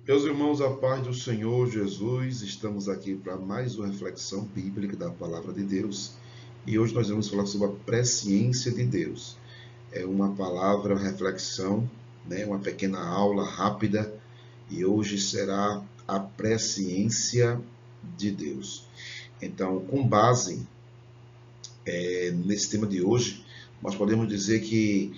Meus irmãos, a paz do Senhor Jesus, estamos aqui para mais uma reflexão bíblica da Palavra de Deus e hoje nós vamos falar sobre a presciência de Deus. É uma palavra, reflexão, uma pequena aula rápida e hoje será a presciência de Deus. Então, com base nesse tema de hoje, nós podemos dizer que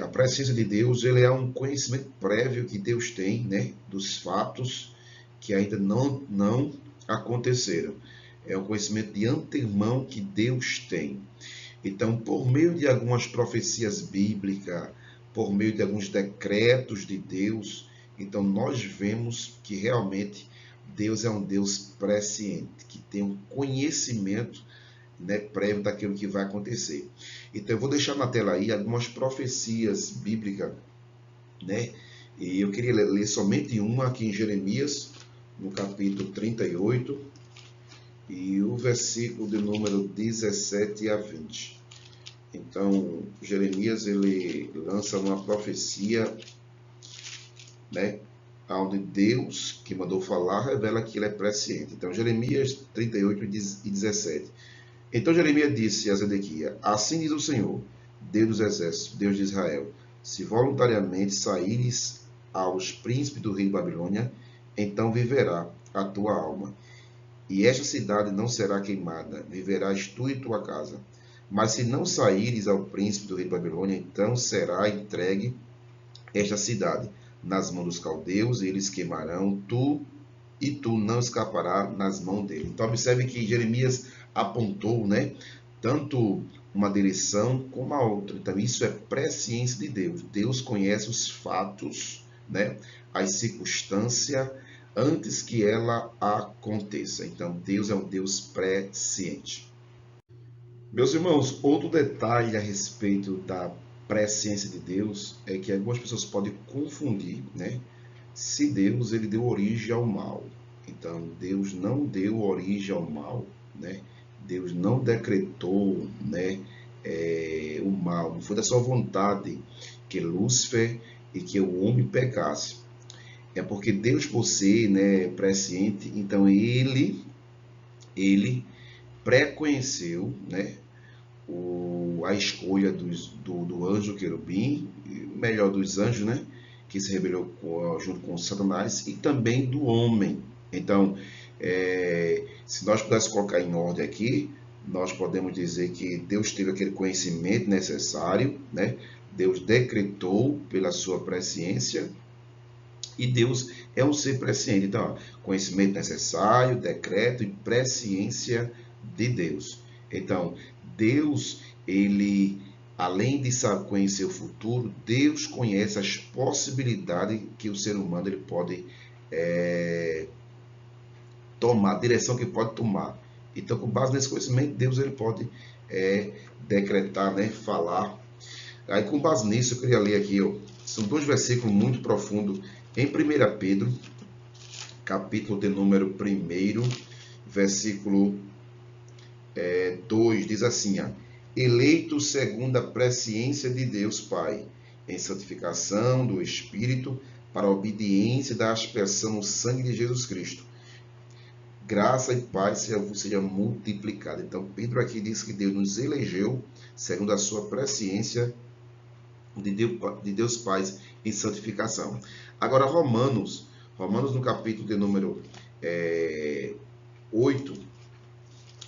a presciência de Deus ele é um conhecimento prévio que Deus tem, dos fatos que ainda não aconteceram. É um conhecimento de antemão que Deus tem. Então, por meio de algumas profecias bíblicas, por meio de alguns decretos de Deus, então nós vemos que realmente Deus é um Deus presciente, que tem um conhecimento prévio daquilo que vai acontecer. Então eu vou deixar na tela aí algumas profecias bíblicas, E eu queria ler somente uma aqui em Jeremias, no capítulo 38, e o versículo de número 17 a 20. Então, Jeremias, ele lança uma profecia, onde Deus, que mandou falar, revela que ele é presciente. Então, Jeremias 38 e 17. Então Jeremias disse a Zedequias: assim diz o Senhor, Deus dos exércitos, Deus de Israel, se voluntariamente saíres aos príncipes do rei de Babilônia, então viverá a tua alma. E esta cidade não será queimada, viverás tu e tua casa. Mas se não saíres ao príncipe do rei de Babilônia, então será entregue esta cidade nas mãos dos caldeus, e eles queimarão e tu não escaparás nas mãos dele. Então observe que Jeremias apontou, tanto uma direção como a outra. Então isso é presciência de Deus. Deus conhece os fatos, as circunstâncias antes que ela aconteça. Então Deus é um Deus presciente. Meus irmãos, outro detalhe a respeito da presciência de Deus é que algumas pessoas podem confundir, se Deus ele deu origem ao mal. Então, Deus não deu origem ao mal, Deus não decretou, o mal. Não foi da sua vontade que Lúcifer e que o homem pecasse. É porque Deus, por ser, presciente, então ele preconheceu, a escolha do anjo querubim, melhor dos anjos, que se rebelou junto com Satanás, e também do homem. Então, se nós pudéssemos colocar em ordem aqui, nós podemos dizer que Deus teve aquele conhecimento necessário, Deus decretou pela sua presciência, e Deus é um ser presciente. Então, conhecimento necessário, decreto e presciência de Deus. Então, Deus, ele, além de saber conhecer o futuro, Deus conhece as possibilidades que o ser humano ele pode tomar, a direção que pode tomar. Então, com base nesse conhecimento, Deus ele pode decretar, falar. Aí, com base nisso, eu queria ler aqui, são dois versículos muito profundos. Em 1 Pedro, capítulo de número 1, versículo 2, diz assim: eleito segundo a presciência de Deus Pai, em santificação do Espírito, para a obediência da aspersão no sangue de Jesus Cristo. Graça e paz seja multiplicada. Então, Pedro aqui diz que Deus nos elegeu segundo a sua presciência de Deus Pai em santificação. Agora, Romanos no capítulo de número 8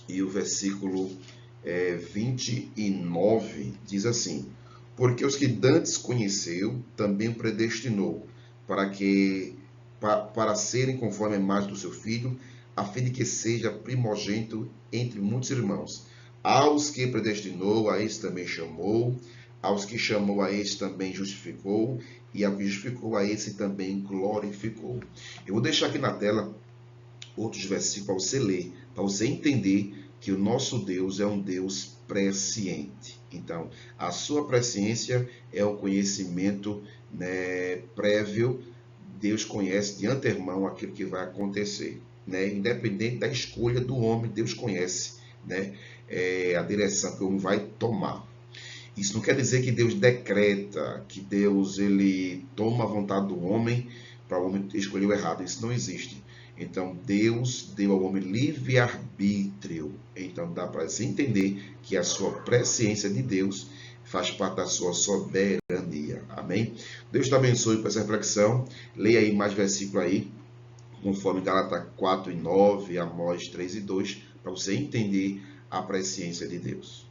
e o versículo 29 diz assim: porque os que dantes conheceu, também o predestinou, para serem conforme a imagem do seu Filho, a fim de que seja primogênito entre muitos irmãos. Aos que predestinou, a esse também chamou. Aos que chamou, a esse também justificou. E ao que justificou, a esse também glorificou. Eu vou deixar aqui na tela outros versículos para você ler, para você entender que o nosso Deus é um Deus presciente. Então, a sua presciência é o conhecimento prévio. Deus conhece de antemão aquilo que vai acontecer. Independente da escolha do homem, Deus conhece a direção que o homem vai tomar. Isso não quer dizer que Deus decreta, que Deus ele toma a vontade do homem para o homem escolher o errado. Isso não existe. Então, Deus deu ao homem livre-arbítrio. Então, dá para se entender que a sua presciência de Deus faz parte da sua soberania. Amém? Deus te abençoe com essa reflexão. Leia aí mais versículo aí, conforme Gálatas 4:9, Amós 3:2, para você entender a presciência de Deus.